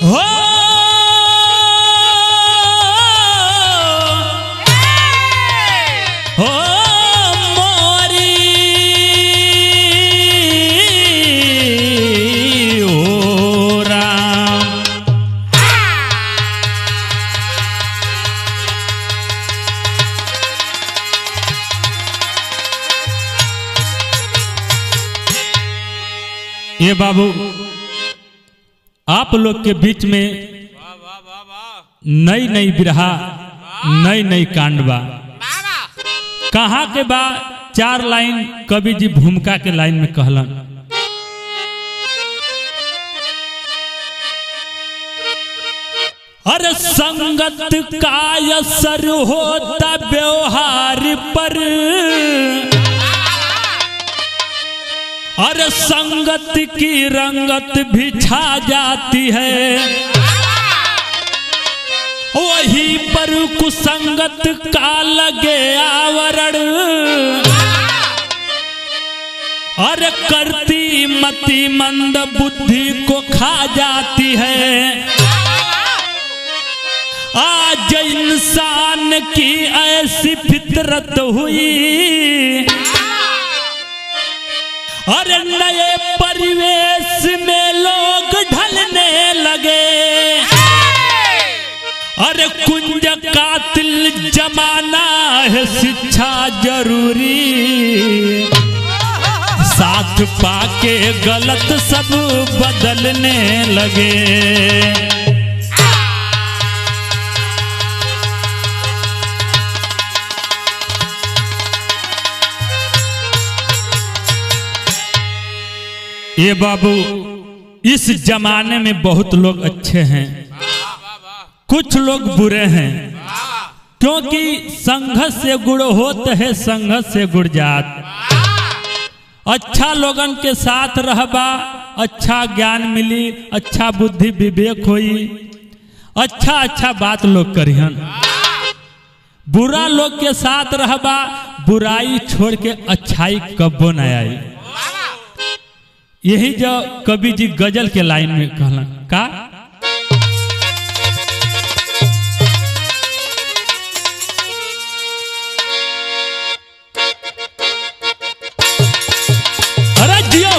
हो हो मोरी ओ राम। ये बाबू आप लोग के बीच में नई नई बिरहा नई नई कांडवा कहाँ के बा 4 लाइन कवि जी भूमिका के लाइन में कहलन। अरे संगत का असर होता व्यवहार पर, अरे संगत की रंगत भी छा जाती है, वहीं पर कुसंगत का लगे आवरण, अरे करती मति मंद बुद्धि को खा जाती है। आज इंसान की ऐसी फितरत हुई, अरे नए परिवेश में लोग ढलने लगे, अरे कुंज कातिल जमाना है शिक्षा जरूरी, साथ पाके गलत सब बदलने लगे। ये बाबू इस जमाने में बहुत लोग अच्छे हैं, कुछ लोग बुरे हैं, क्योंकि संघर्ष से गुण होत है संघर्ष से गुण जात। अच्छा लोगन के साथ रहबा, अच्छा ज्ञान मिली, अच्छा बुद्धि विवेक होई, अच्छा अच्छा बात लोग करिहन। बुरा लोग के साथ रहबा, बुराई छोड़ के अच्छाई कब्बो न आई। यही जो कवि जी गजल के लाइन में कहला का, अरे जियो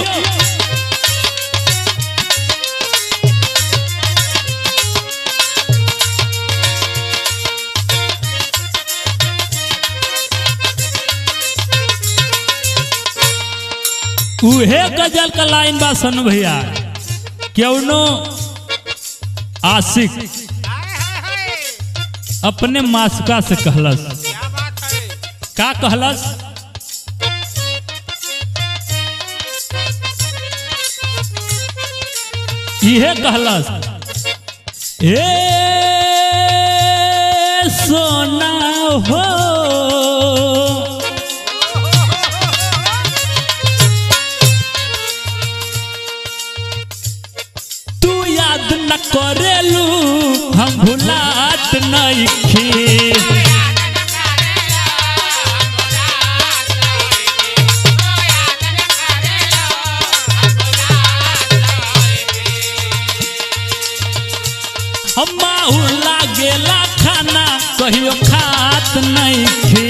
उहे गजल का लाइन बा सन भैया। क्यों आशिक अपने मासुका से कहलस, का कहलस, इहे कहलस, ए सोना हो न करेलू हम भुलात नइखी, हम माहुर लागेला खाना कहियो खात नइखी।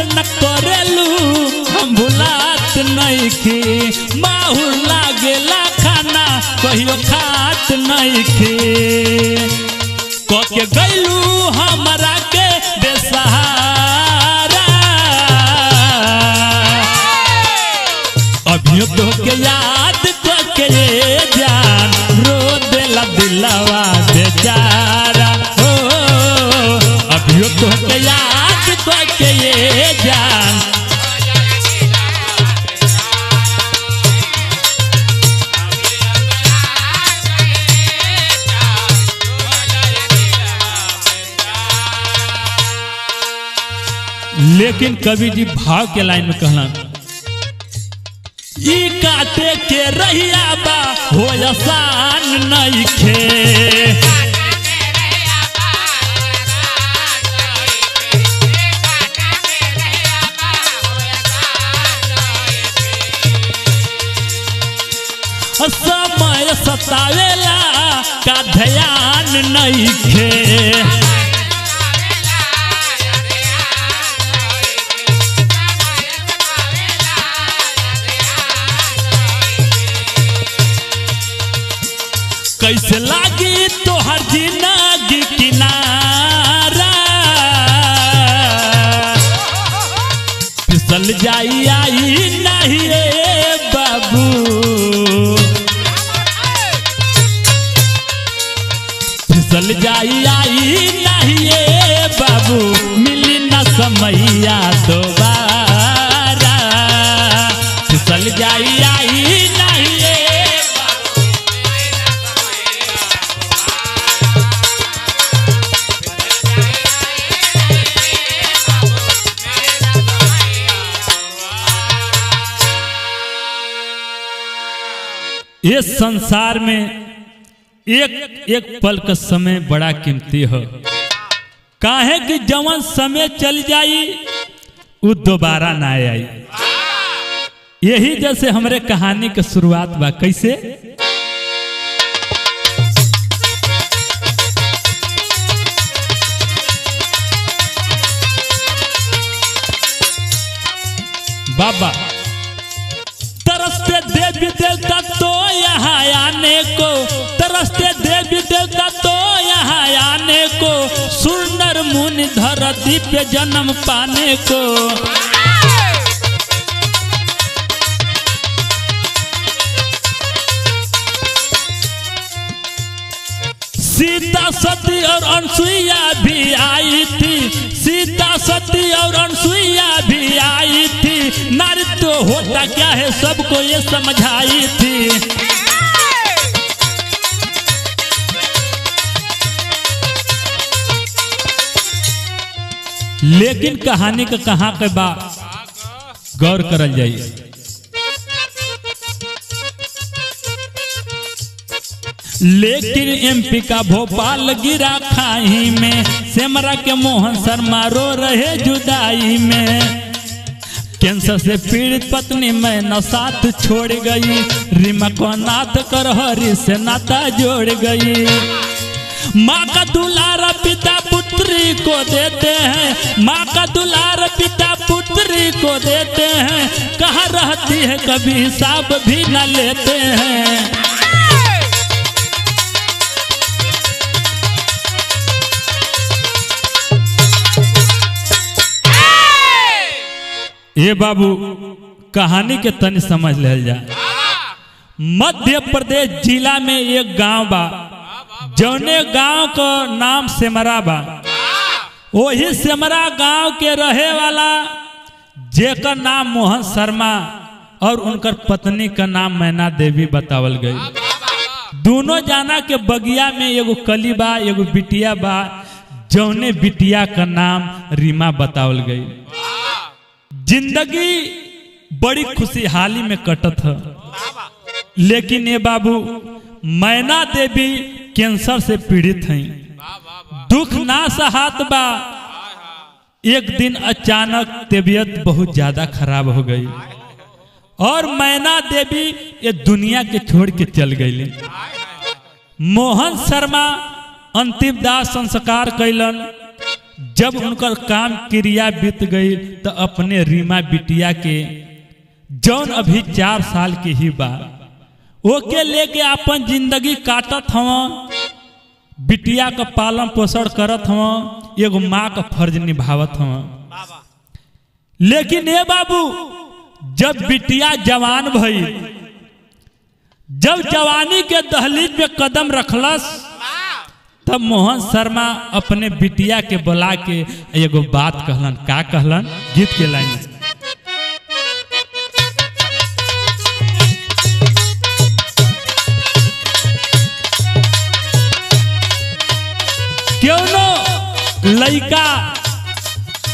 न करेलू हम भुलात नइखी, माहुर लागेला खाना कहियो खात नइखी। के गैलू हमरा के बेसहारा, अभियो तो के याद के जान रो देला दिलवा बेचारा, हो अभियो तो के याद के ये जान। लेकिन कवि जी भाव के लाइन में कहला, ई काटे के रहिया बा हो आसान नइखे, का ध्यान नहीं खे। कैसे लागी तोहर जिंदगी किनारा, फिसल जाई आई नहीं रे बाबू, फिसल जाई आई नहीं रे बाबू, मिली न समैया दोबारा, फिसल जाई आई नहीं रे। इस संसार में एक एक पल का समय बड़ा कीमती हो, काहे कि जवन समय चल जाई वो दोबारा ना आई। यही जैसे हमरे कहानी की शुरुआत बा, कैसे बाबा तरसते देवी देवता तो यहाँ आने को, तरसते देवी देवता तो यहाँ आने को, सुंदर मुनि धरती पे जन्म पाने को। सीता सती और अनसुईया भी आई थी, सीता सती और अनसुईया भी आई थी, नारी तो होता क्या है सबको ये समझाई थी। लेकिन कहानी का कहाँ के बा गौर करल जाइए। लेकिन एमपी का भोपाल गिरा खाई में, सेमरा के मोहन शर्मा रो रहे जुदाई में। कैंसर से पीड़ित पत्नी मैं न साथ छोड़ गई, रीमा को नाथ कर हरी से नाता जोड़ गई। माँ का दुलार पिता पुत्री को देते हैं, माँ का दुलार पिता पुत्री को देते हैं, कहाँ रहती है कभी हिसाब भी न लेते हैं। ये बाबू कहानी के तनी समझ ले जा। मध्य प्रदेश जिला में एक गांव बा, जौने गांव का नाम सेमरा बा। वही सेमरा गांव के रहे वाला जेकर नाम मोहन शर्मा और उनकर पत्नी का नाम मैना देवी बतावल गई। दोनों जाना के बगिया में एगो कली बा, एगो बिटिया बा, जौने बिटिया का नाम रीमा बतावल गई। जिंदगी बड़ी खुशहाली में कटत है, लेकिन ये बाबू मैना देवी कैंसर से पीड़ित हैं, दुख ना सहात बा। एक दिन अचानक तबीयत बहुत ज्यादा खराब हो गई और मैना देवी ये दुनिया के छोड़ के चल गई। मोहन शर्मा अंतिम दाह संस्कार कैलन। जब उनकर काम क्रिया बीत गई तो अपने रीमा बिटिया के जौन अभी 4 साल के ही बा, ओके लेके अपन जिंदगी काटत हव, बिटिया का पालन पोषण करत हव, एगो माँ का फर्ज निभावत हव। लेकिन ये बाबू जब बिटिया जवान भई, जब जवानी के दहलीज पे कदम रखलस, तब मोहन शर्मा अपने बिटिया के बुला के एगो बात कहलन। का कहलन? गीत के लाइन, क्यों नो लड़का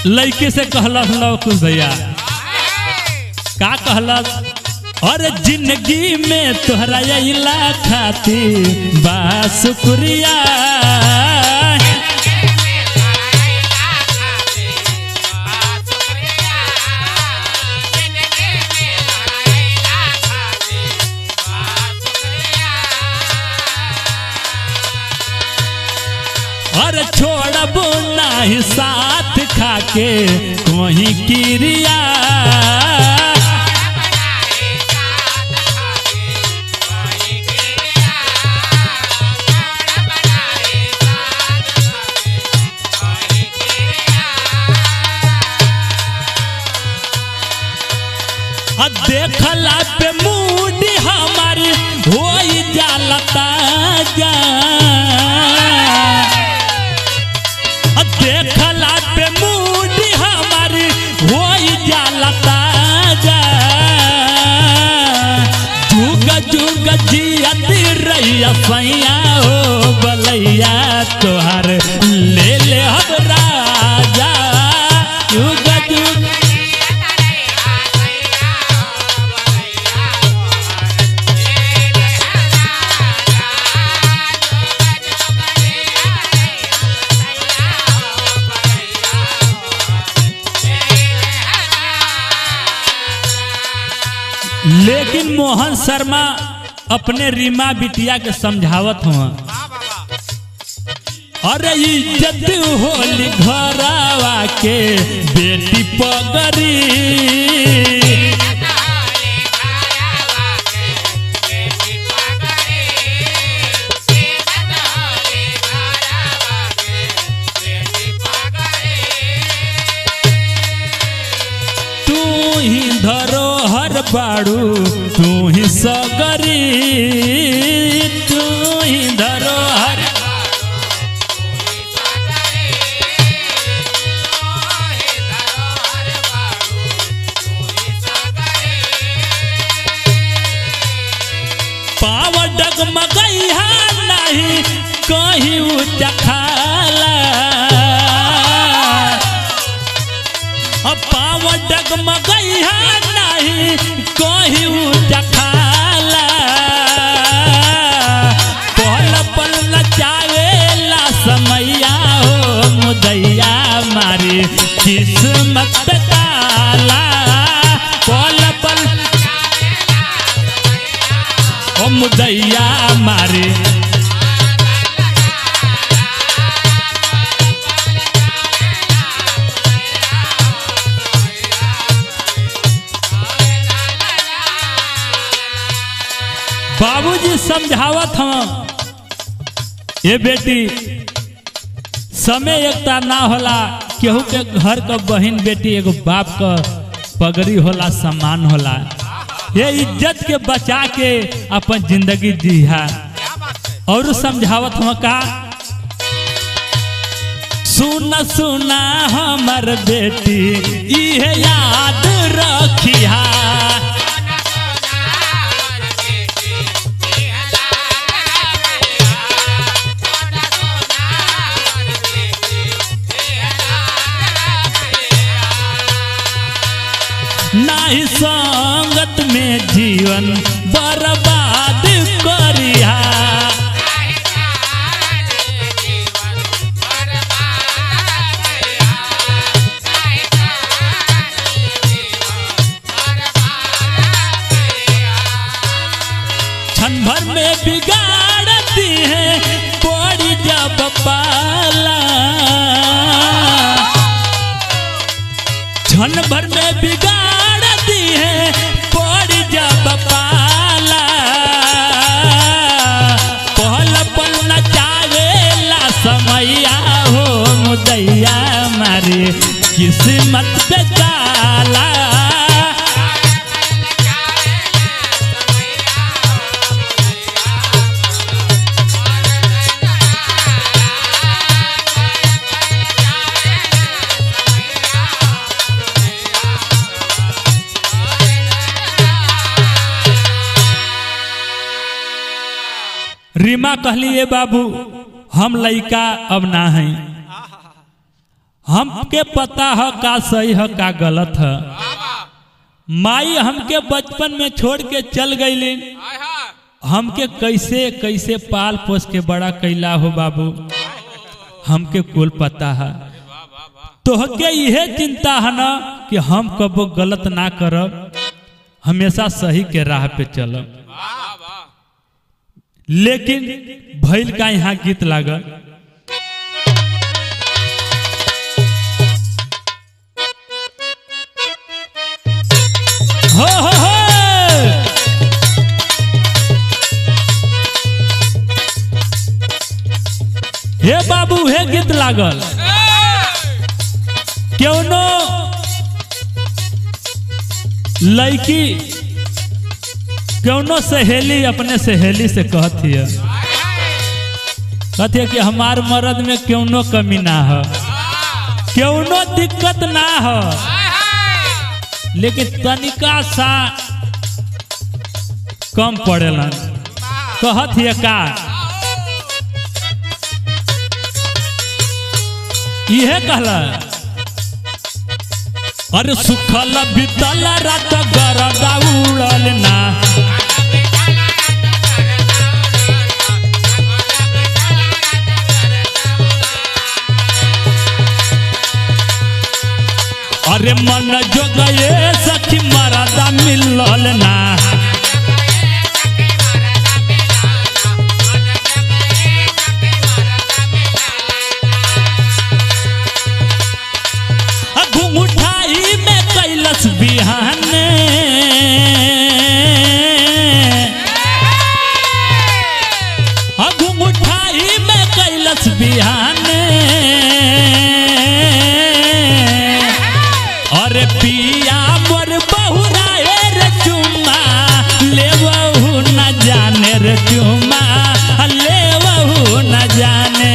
लड़के से कहलस लो कुछ भैया, का कहलस? और जिंदगी में तोहरा अइला खातिर बा शुक्रिया, छोड़ब नहीं साथ खाके कोई क्रिया। देखला पे मूड हमारी हो जाला ताजा। देखला पे मूड हमारी हो जाला ताजा। जुग जुग जियत रहिया सैया हो बलैया तोहार ले ले हम राजा। जुग जुग लेकिन मोहन शर्मा अपने रीमा बिटिया के समझावत हुआ, अरे इज्जत होली घरवा के बेटी पगरी। तू ही धरोहर बाड़ू तू ही सगरी। तू ही धरोहर पाव डगमगैहा नहीं कहीं ऊंचा खाला। पाव डगमगैहा नहीं कहीं ऊंचा खाला। पल पल नचावेला समैया हो मुदैया मारी किस्मत पे ताला। पल पल ओ मुदैया मारी बाबूजी समझावत हम, ये बेटी समय एकता ना होला। केहू के घर का बहन बेटी एगो बाप का पगड़ी होला, सम्मान होला। ये इज्जत के बचा के अपन जिंदगी जिहा। और समझावत हम का, सुना सुना हमर बेटी इहे याद रखिहा। नहीं संगत में जीवन बर्बाद करिहा। क्षण भर में बिगाड़ती है पड़ी जब पाला। क्षण भर में बिगाड़ती है पड़ी जब पाला। पल पल नचावेला समैया हो मुदैया मारी किस्मत पे ताला। रीमा कहली, ये बाबू हम लइका अब ना हैं, हमके पता है का सही है का गलत है। माई हमके बचपन में छोड़ के चल गई, हमके कैसे कैसे पाल पोस के बड़ा कैला हो बाबू, हमके कुल पता है। तोहके यह चिंता है ना कि हम कबो गलत ना करब, हमेशा सही के राह पे चलब। लेकिन भइल का यहाँ गीत लागल, हो। हे बाबू हे गीत लागल क्यों लड़की क्यों सहेली अपने सहेली से कहती है कि हमार मर्द में क्यों कमी ना हो, क्यों दिक्कत ना हो, लेकिन तनिका सा कम पड़ेलन। कहत है का यह कहला अरे सुखल बीतल रात गरदा उड़ल ना, अरे मन जो गए सखी मरदा मिलल ना, घुंघुठाई में कैलस बिहाने, घुंघुठाई में कैलस बिहाने, अरे पिया मोर बहुरा रे चुमा ले बहू न जाने रे चुमा ले बहू न जाने,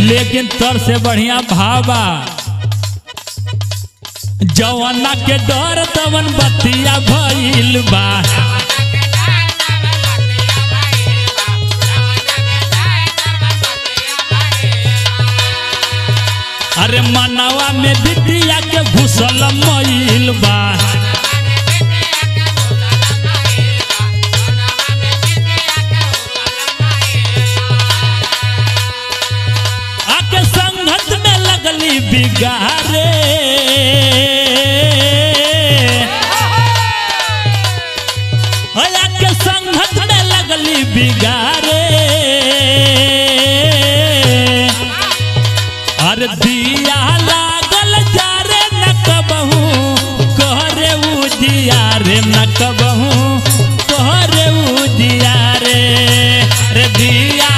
लेकिन तोर से बढ़िया भावा जवाना के डर तवन बतिया भइल बा, अरे मनवा में बिटिया के घुसल मईल बा, बिगारे के संगत में लगली बिगारे, अरे दिया लागल जारे न कबहू कहरे उजियारे न कबहू कहरे उजियारे, अरे दिया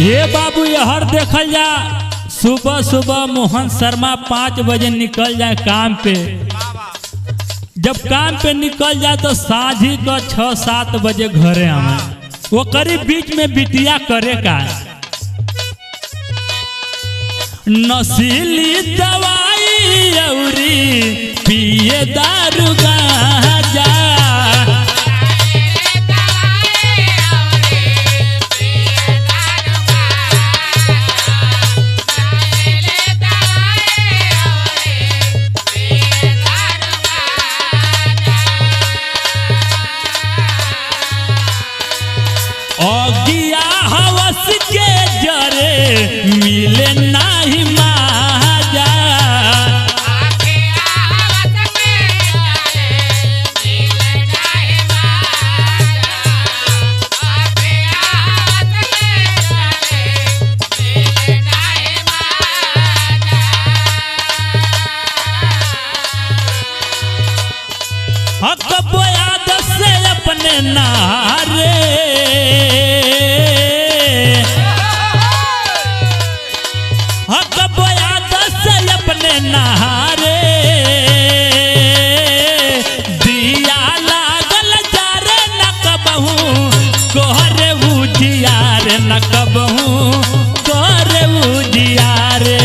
ये बाबू यहर देखल जा सुबह सुबह मोहन शर्मा 5 बजे निकल जाए काम पे, जब काम पे निकल जाए तो साझी का 6-7 बजे घरे आवे, वो करीब बीच में बिटिया करे का नशीली दवाई औरी पिए दारू गांजा, अगिया हवस के जरे मिले नाही माजा, हक बोयाद से अपने नारे, अपने नहारे दिया लागल जारे न कबहू कोहरे उजियारे न कबहू कोहरे उजियारे,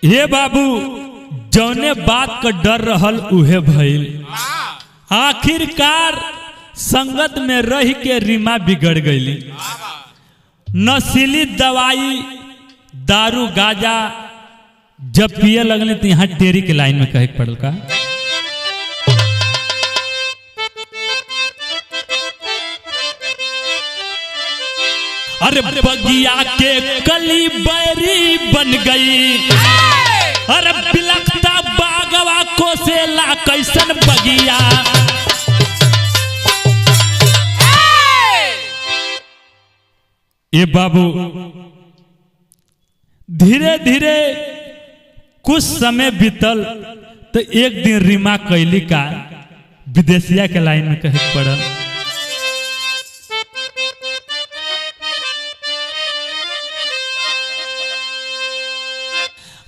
हे बाबू जौने बात का डर रहल उहे भइल। आखिरकार संगत में रह के रीमा बिगड़ गईली। नशीली दवाई दारू गाजा जब पिए लगले तो यहाँ टेरी के लाइन में कहे पड़ल का, अरे बगिया के कली बैरी बन गई, अरे बिलखता बागवा को से ला कैसन बगिया। ये बाबू धीरे धीरे कुछ समय बीतल तो एक दिन रीमा कैली का विदेशिया के लाइन में कहे पड़ल,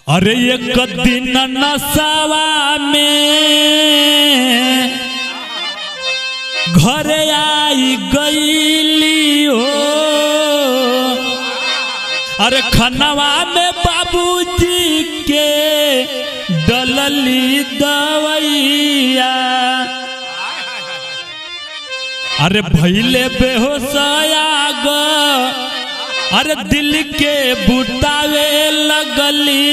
अरे एक दिन नशवा में घरे आई गईली हो, अरे खनवा में बाबूजी के डलली दवैया, अरे भइले बेहोशया ग, अरे दिल के बुतावे लगली,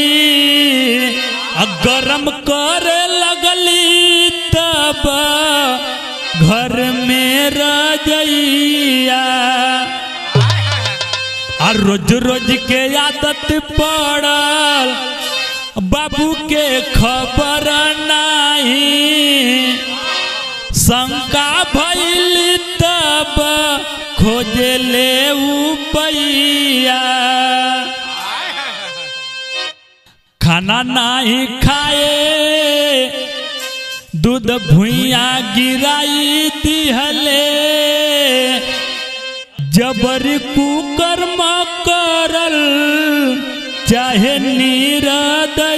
गरम करे लगली तब घर में रजैया। और रोज रोज के आदत पड़ल बाबू के खबर नहीं, शंका भइल तब खोजे ले उपैया। खाना नहीं खाए दूध भुइया गिराई दिहले, जबरी कुकर्म करल चाहे निरदैया।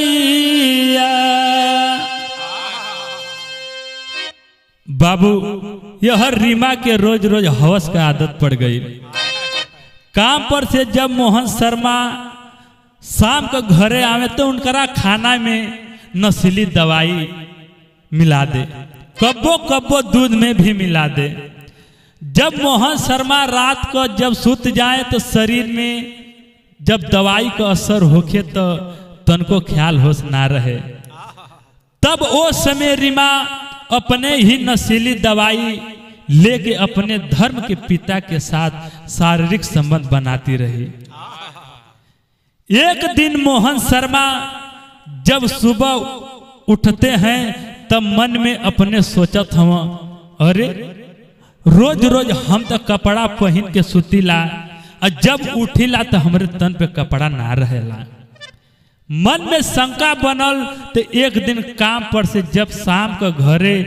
बाबू यह रीमा के रोज रोज हवस का आदत पड़ गई। काम पर से जब मोहन शर्मा शाम को घरे आवे तो उनकरा खाना में नशीली दवाई मिला दे, कब्बो कब्बो दूध में भी मिला दे। जब मोहन शर्मा रात को जब सुत जाए तो शरीर में जब दवाई का असर होके तो तनको ख्याल होश ना रहे, तब वो समय रीमा अपने ही नशीली दवाई लेके अपने धर्म के पिता के साथ शारीरिक संबंध बनाती रही। एक दिन मोहन शर्मा जब सुबह उठते हैं तब मन में अपने सोचत हव, अरे रोज रोज हम तो कपड़ा पहन के सुतीला और जब उठीला तो हमारे तन पे कपड़ा ना रहेला। मन में शंका बनल तो एक दिन काम पर से जब शाम को घरे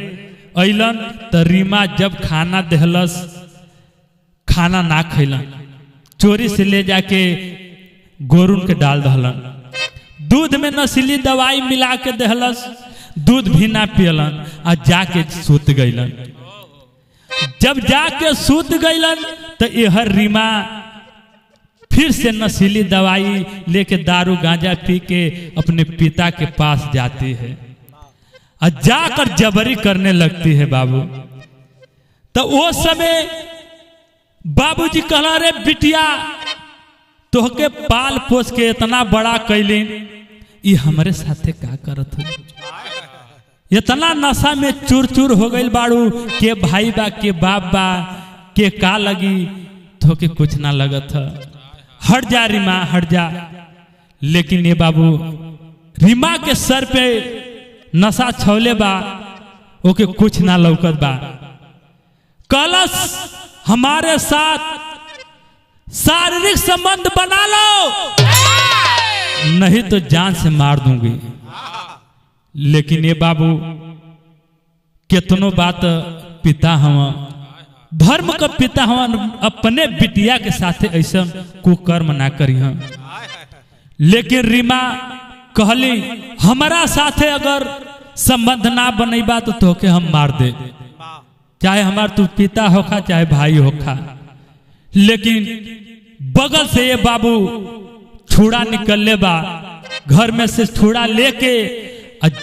अलन तो रीमा जब खाना देहलस, खाना ना खैलन, चोरी से ले जाके गोरुन के डाल दहलन, दूध में नशीली दवाई मिला के देहलस, दूध भी ना पियलन और जाके सूत गईलन। जब जाके सूत गईलन तो यह रीमा फिर से नशीली दवाई लेके दारू गांजा पी के अपने पिता के पास जाती है और जाकर जबरी करने लगती है। बाबू तो वो समय बाबूजी कहला, रे बिटिया तोहके पाल पोस के इतना बड़ा कैलीन, ये हमारे साथे का करत हो, इतना नशा में चूर चूर हो गई बाड़ू, के भाई बा के बाप बा के का लगी, तोहके कुछ ना लगत है, हट जा रीमा हट जा। लेकिन ये बाबू रीमा के सर पे नशा छौले बा, ओके कुछ ना लौकत बा। कलश हमारे साथ शारीरिक संबंध बना लो, नहीं तो जान से मार दूंगी। लेकिन ये बाबू कितनो बात पिता हम, धर्म का पिता हम, अपने बिटिया के साथे ऐसा कुकर्म ना करी हम। लेकिन रीमा कहली, हमारा साथे अगर संबंध ना बनेबा तो तोके हम मार दे, चाहे हमार तू पिता होखा चाहे भाई होखा। लेकिन बगल से ये बाबू छुड़ा निकलले बा घर में से थोड़ा लेके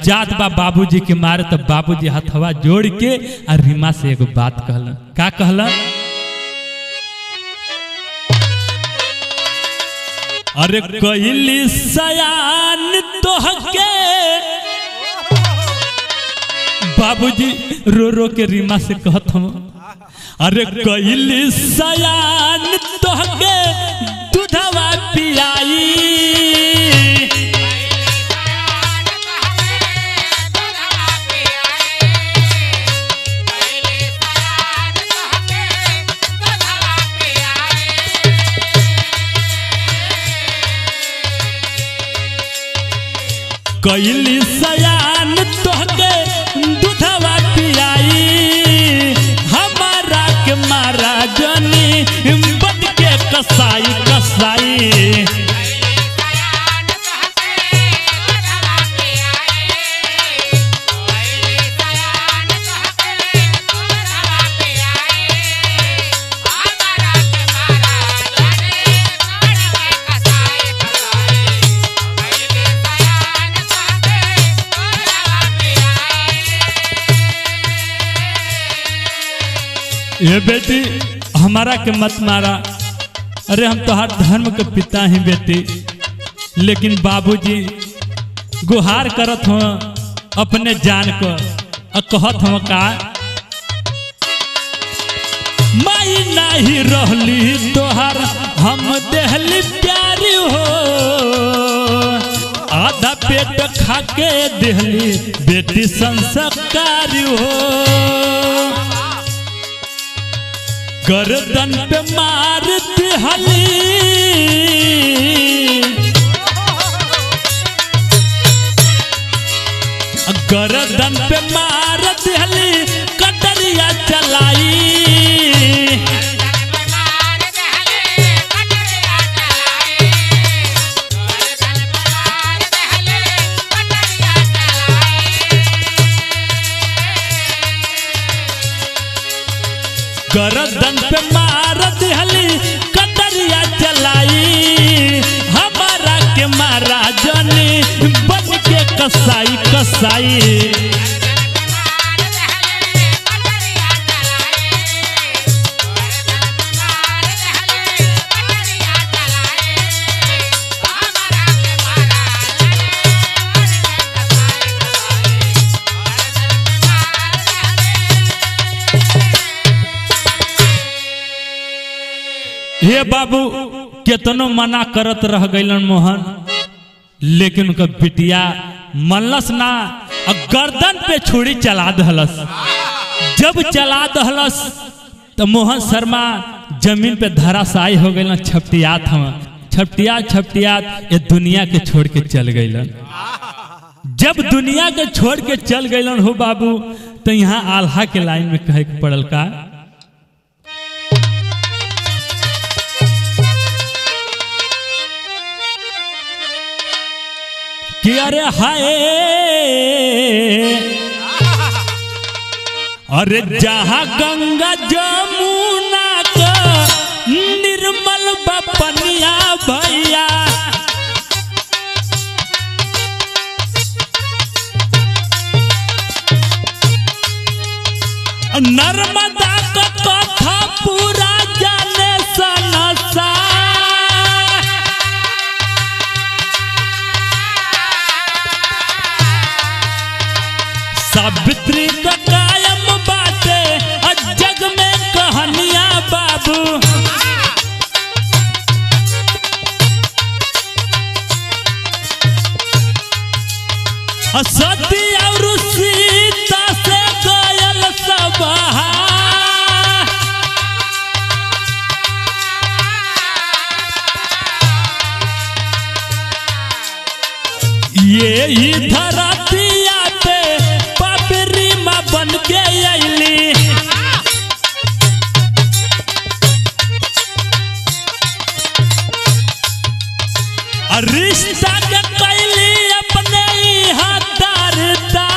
जात बा बाबूजी के मारे, तब बाबूजी हथवा जोड़ के और रीमा से एगो बात कहलन। का कहलन? अरे कइली सयान तोहके, बाबूजी रो रो के रीमा से कहत हम, अरे कइली सयान तोहके दूधवा पियाई, कइली सयान तोहके दूधवा पियाई, हमारा के मारा जनी बन के कसाई कसाई। ये बेटी हमारा के मत मारा, अरे हम तो हर धर्म के पिता हैं बेटी, लेकिन बाबूजी गुहार करत हो अपने जान को, कहत हो का माई नहीं रहली तोहर हम देहली प्यारी हो, आधा पेट खा के देहली बेटी संस्कारी हो, गर्दन पे मार दिहली, गर्दन पे मार दिहली कटरिया चलाई, गर्दन पे मार दिहली कटरिया चलाई, हमारा के मारा जनी बन के कसाई कसाई। हे बाबू केतनो मना करत रह गइलन मोहन, लेकिन उनका बिटिया मनलस ना, गर्दन पे छुरी चला दहलस। जब चला दहलस तो मोहन शर्मा जमीन पे धराशायी हो गइलन, छपटियात हम छपटियात छपटियात ये दुनिया के छोड़ के चल गइलन। जब दुनिया के छोड़ के चल गइलन हो बाबू, तो यहाँ आल्हा के लाइन में कहे के पड़ल का कि अरे हाय, अरे जहाँ गंगा जमुना का निर्मल बपनिया भैया, नर्मदा का कथा पूरा जाने सनसा, सावित्री का कायम बाटे जग में कहानियां बाबू, सती और सीता से गयल सब, ये ही धरतिया पे पापरी माँ बन के अइली, रिश्ता के कैली अपने यहाँ दारदा,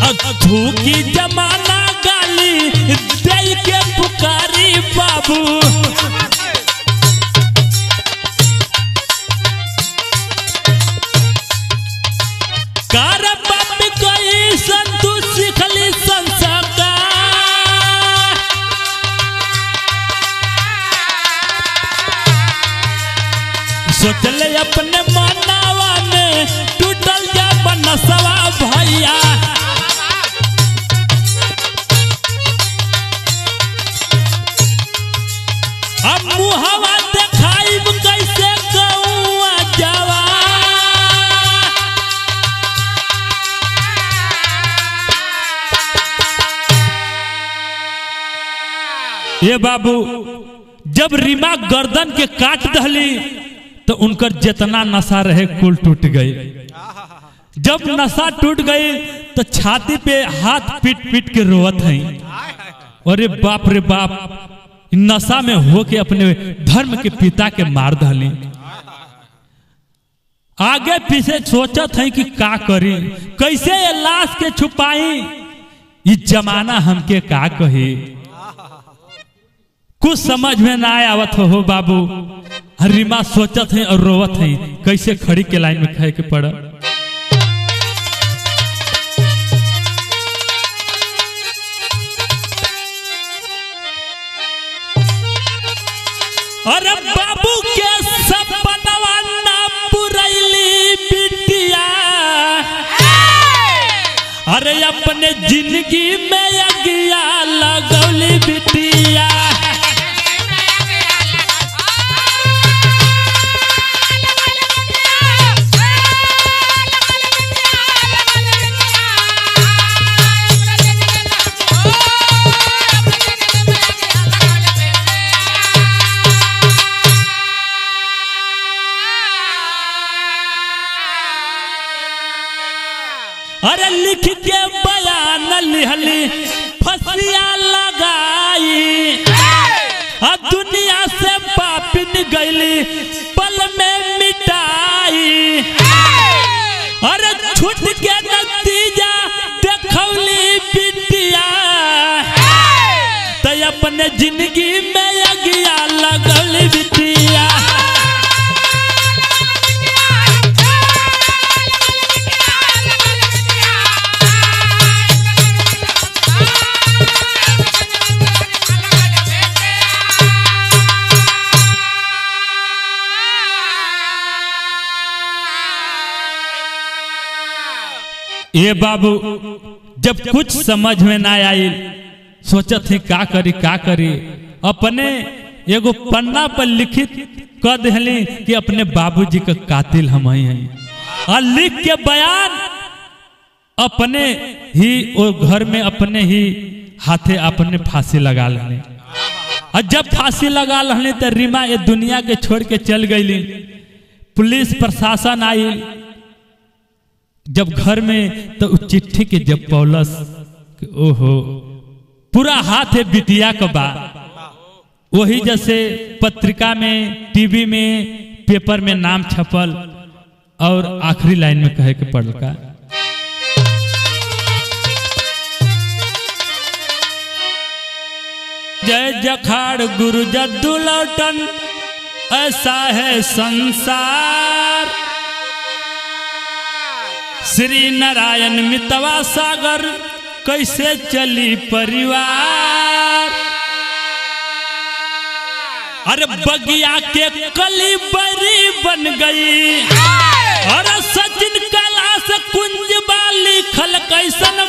अधू की जमाना गाली दे के पुकारी बाबू। कार बाप कोई संतु सिखली संस्कार, सोचले अपने मनावा में टूटल जा बनसवा भैया। अब मुहवा देखाइब कैसे गौआ जवा, ये बाबू जब रीमा गर्दन के काट दहली तो उनकर जितना नशा रहे कुल टूट गई। जब नशा टूट गई तो छाती पे हाथ पीट पीट के रोवत हैं। अरे बाप रे बाप, नशा में होके अपने धर्म के पिता के मार दहली। आगे पीछे सोचत हैं कि का करी, कैसे ये लाश के छुपाई, ये जमाना हमके का कही। कुछ समझ में ना आवत हो बाबू। रीमा सोचत है और रोवत है, कैसे खड़ी के लाइन में खाए के पड़ा। अरे बाबू के सपनवा ना पुरैली बिटिया, अरे अपने जिंदगी में अगिया लगौली बिटिया। अरे लिख के बयान लिहली फसिया लगाई, अब दुनिया से पापिन गईली पल में मिटाई। अरे छूट के नतीजा देखौली बिटिया, तो अपने जिंदगी में अगिया लगौली बिटिया। ये बाबू जब कुछ समझ में ना आई, सोचत है का करी। अपने एगो पन्ना पर लिखित कर दिली कि अपने बाबूजी का कातिल हम ही हैं, और लिख के बयान अपने ही वो घर में अपने ही हाथे अपने फांसी लगा लेने। और जब फांसी लगा लेने तो रीमा ये दुनिया के छोड़ के चल गई। पुलिस प्रशासन आई जब घर में, तो उस चिट्ठी के जब पौलस, ओहो पूरा हाथ है बिटिया का बा। वही जैसे पत्रिका में, टीवी में, पेपर में नाम छपल, और आखिरी लाइन में कहे के पड़ल का, जय जखाड़ गुरु जद्दू लौटन, ऐसा है संसार। श्री नारायण मितवा सागर, कैसे चली परिवार। अरे बगिया के कली बरी बन गई, अरे सचिन कैलाश कुंज बाली खल कैसन